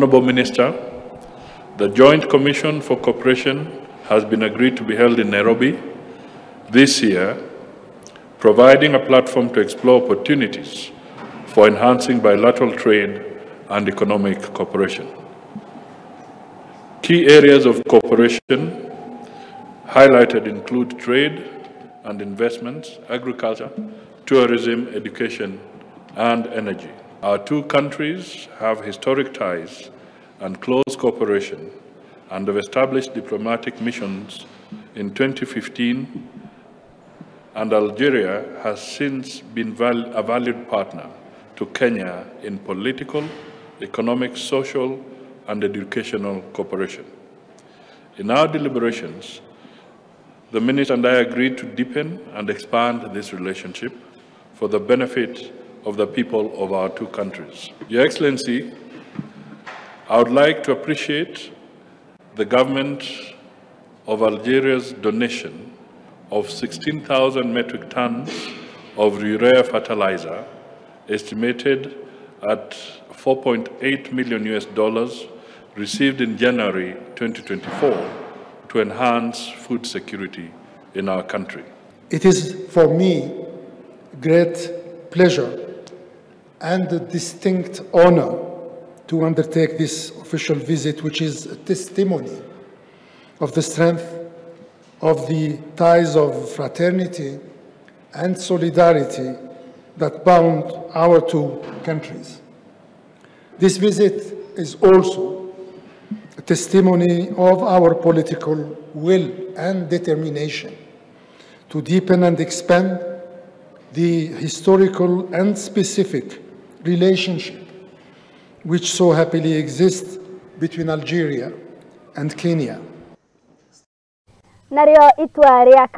Honorable Minister, the Joint Commission for Cooperation has been agreed to be held in Nairobi this year, providing a platform to explore opportunities for enhancing bilateral trade and economic cooperation. Key areas of cooperation highlighted include trade and investments, agriculture, tourism, education, and energy. Our two countries have historic ties and close cooperation and have established diplomatic missions in 2015, and Algeria has since been a valued partner to Kenya in political, economic, social, and educational cooperation. In our deliberations, the Minister and I agreed to deepen and expand this relationship for the benefit of the people of our two countries. Your Excellency, I would like to appreciate the government of Algeria's donation of 16,000 metric tons of urea fertilizer, estimated at $4.8 million, received in January 2024 to enhance food security in our country. It is for me great pleasure and a distinct honor to undertake this official visit, which is a testimony of the strength of the ties of fraternity and solidarity that bound our two countries. This visit is also a testimony of our political will and determination to deepen and expand the historical and specific relationship which so happily exists between Algeria and Kenya. Nario itwa ria